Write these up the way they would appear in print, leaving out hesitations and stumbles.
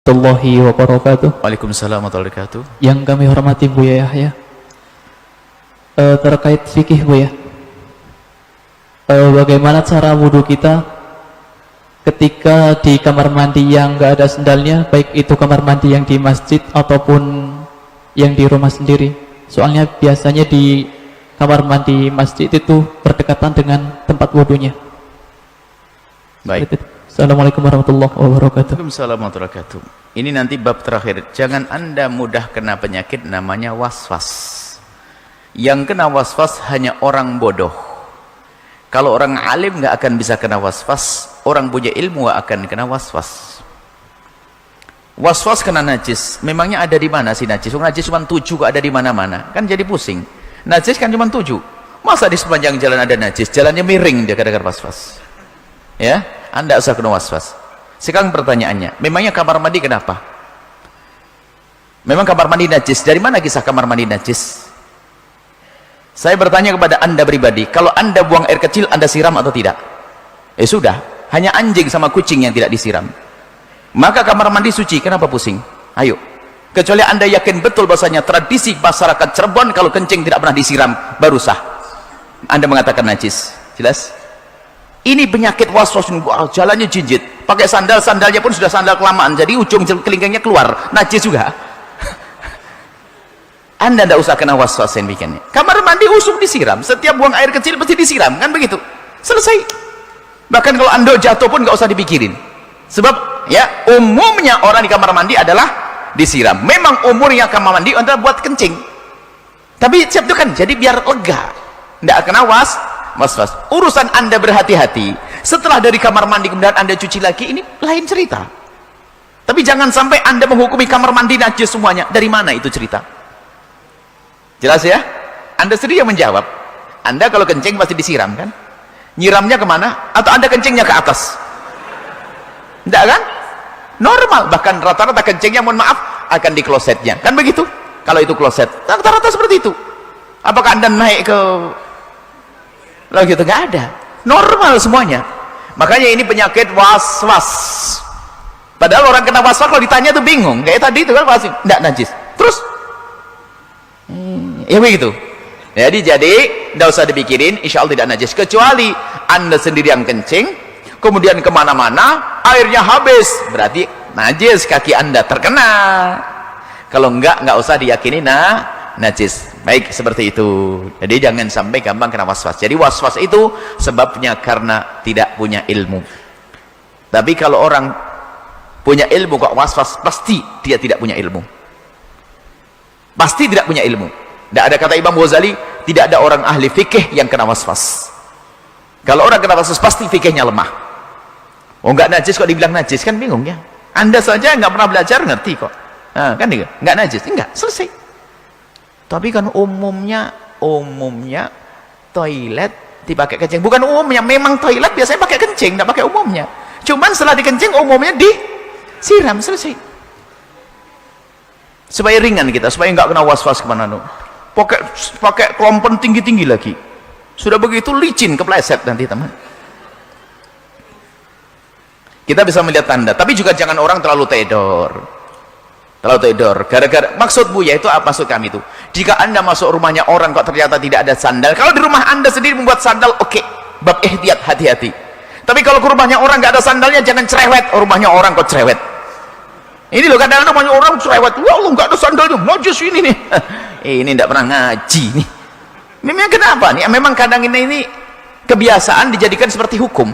warahmatullahi wabarakatuh. Waalaikumsalam warahmatullahi wabarakatuh. Yang kami hormati Buya Yahya, terkait fikih Buya, bagaimana cara wudhu kita ketika di kamar mandi yang nggak ada sendalnya, baik itu kamar mandi yang di masjid ataupun yang di rumah sendiri. Soalnya biasanya di kamar mandi masjid itu berdekatan dengan tempat wudhunya. Baik. Assalamualaikum warahmatullahi wabarakatuh. Waalaikumsalam warahmatullahi wabarakatuh. Ini nanti bab terakhir. Jangan Anda mudah kena penyakit namanya waswas. Yang kena waswas hanya orang bodoh. Kalau orang alim nggak akan bisa kena waswas. Orang punya ilmu nggak akan kena waswas. Waswas kena najis. Memangnya ada di mana sih najis? Najis cuma 7 kok ada di mana-mana. Kan jadi pusing. Najis kan cuma 7. Masa di sepanjang jalan ada najis? Jalannya miring dia kadang-kadang waswas. Ya, Anda usah kena waswas. Sekarang pertanyaannya, memangnya kamar mandi kenapa? Memang kamar mandi najis. Dari mana kisah kamar mandi najis? Saya bertanya kepada Anda pribadi, kalau Anda buang air kecil, Anda siram atau tidak? Sudah, hanya anjing sama kucing yang tidak disiram. Maka kamar mandi suci, kenapa pusing? Ayo. Kecuali Anda yakin betul bahasanya tradisi masyarakat Cirebon kalau kencing tidak pernah disiram, baru sah. Anda mengatakan najis. Jelas? Ini penyakit waswas, jalannya jinjit, pakai sandal, sandalnya pun sudah sandal kelamaan, jadi ujung kelingkingnya keluar, najis juga. Anda tidak usah kena waswas yang bikinnya. Kamar mandi usum disiram, setiap buang air kecil pasti disiram, kan begitu, selesai. Bahkan kalau Anda jatuh pun nggak usah dipikirin, sebab ya umumnya orang di kamar mandi adalah disiram. Memang umurnya kamar mandi adalah buat kencing, tapi siap itu kan jadi biar lega, tidak kena waswas. Urusan Anda berhati-hati. Setelah dari kamar mandi kemudian Anda cuci lagi, ini lain cerita. Tapi jangan sampai Anda menghukumi kamar mandi najis semuanya. Dari mana itu cerita? Jelas ya? Anda sendiri yang menjawab. Anda kalau kencing pasti disiram kan? Nyiramnya kemana? Atau Anda kencingnya ke atas? Tidak kan? Normal. Bahkan rata-rata kencingnya, mohon maaf, akan di klosetnya. Kan begitu? Kalau itu kloset. Rata-rata seperti itu. Apakah Anda naik ke lalu gitu? Nggak ada, normal semuanya. Makanya ini penyakit waswas. Padahal orang kena waswas kalau ditanya tuh bingung, kayak tadi itu kan pasti nggak najis terus ya begitu. Jadi nggak usah dipikirin, insya Allah tidak najis, kecuali Anda sendiri yang kencing kemudian kemana-mana airnya habis, berarti najis, kaki Anda terkena. Kalau nggak usah diyakini najis. Baik, seperti itu. Jadi jangan sampai gampang kena waswas. Jadi waswas itu sebabnya karena tidak punya ilmu. Tapi kalau orang punya ilmu kok waswas, pasti dia tidak punya ilmu. Pasti tidak punya ilmu. Tidak ada, kata Imam Ghazali, tidak ada orang ahli fikih yang kena waswas. Kalau orang kena waswas pasti fikihnya lemah. Oh nggak najis kok dibilang najis, kan bingung ya. Anda saja nggak pernah belajar ngerti kok. Nah, kan nggak najis, enggak, selesai. Tapi kan umumnya toilet dipakai kencing. Bukan umumnya, memang toilet biasanya pakai kencing, tidak pakai umumnya. Cuman setelah dikencing umumnya disiram, selesai. Supaya ringan kita, supaya nggak kena waswas kemana nu. Pakai kelompen tinggi-tinggi lagi. Sudah begitu licin, kepleset nanti teman. Kita bisa melihat tanda, tapi juga jangan orang terlalu teledor. Gara-gara maksud Buya itu apa? Maksud kami itu, jika Anda masuk rumahnya orang kok ternyata tidak ada sandal, kalau di rumah Anda sendiri membuat sandal, oke, bab ihtiyat, hati-hati. Tapi kalau ke rumahnya orang nggak ada sandalnya, jangan cerewet. Rumahnya orang kok cerewet. Ini loh, kadang-kadang rumahnya orang cerewet, wah lu nggak ada sandalnya, najis ini nih. Ini tidak pernah ngaji nih. Memang kenapa nih? Memang kadang ini kebiasaan dijadikan seperti hukum.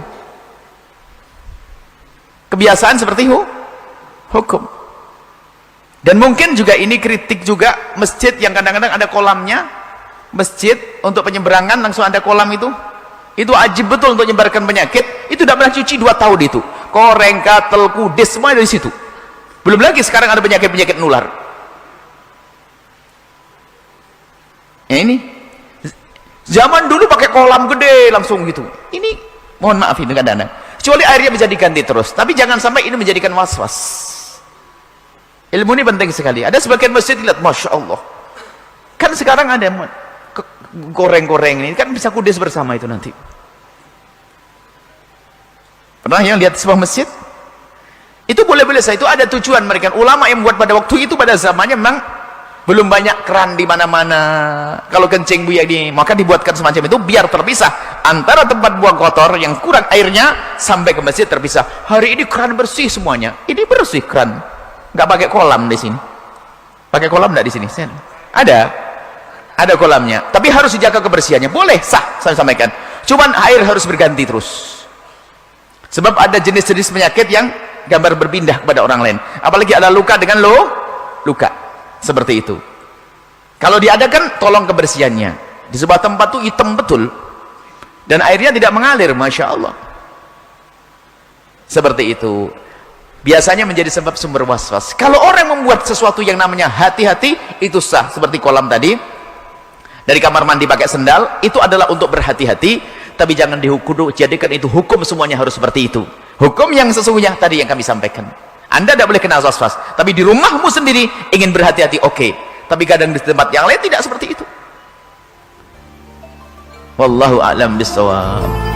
Kebiasaan seperti hukum. Dan mungkin juga ini kritik juga masjid yang kadang-kadang ada kolamnya, masjid untuk penyeberangan langsung ada kolam itu ajib betul untuk menyebarkan penyakit. Itu tidak pernah cuci 2 tahun itu, koreng, katel, kudis, semua dari situ. Belum lagi sekarang ada penyakit-penyakit nular. Ini zaman dulu pakai kolam gede langsung gitu. Ini mohon maaf ini kadang-kadang, kecuali airnya bisa diganti terus, tapi jangan sampai ini menjadikan waswas. Ilmu ini penting sekali. Ada sebagian masjid lihat, masya Allah, kan sekarang ada goreng-goreng ini kan bisa kudis bersama itu nanti. Pernah yang lihat sebuah masjid Itu boleh-boleh saja, itu ada tujuan mereka. Ulama yang buat pada waktu itu, pada zamannya memang belum banyak keran di mana-mana. Kalau kencing buaya ini, maka dibuatkan semacam itu biar terpisah antara tempat buang kotor yang kurang airnya sampai ke masjid terpisah. Hari ini keran bersih semuanya. Ini bersih keran. Nggak pakai kolam di sini. Pakai kolam nggak di sini? Ada kolamnya. Tapi harus dijaga kebersihannya. Boleh, sah, saya sampaikan. Cuman air harus berganti terus. Sebab ada jenis-jenis penyakit yang gambar berpindah kepada orang lain. Apalagi ada luka dengan luka. Seperti itu. Kalau diadakan, tolong kebersihannya. Di sebuah tempat itu hitam betul. Dan airnya tidak mengalir, Masya Allah. Seperti itu. Biasanya menjadi sebab sumber was-was. Kalau orang membuat sesuatu yang namanya hati-hati, itu sah. Seperti kolam tadi. Dari kamar mandi pakai sendal, itu adalah untuk berhati-hati. Tapi jangan jadikan itu hukum semuanya harus seperti itu. Hukum yang sesungguhnya tadi yang kami sampaikan. Anda tidak boleh kena was-was. Tapi di rumahmu sendiri ingin berhati-hati, oke. Tapi kadang di tempat yang lain tidak seperti itu. Wallahu a'lam bishawab.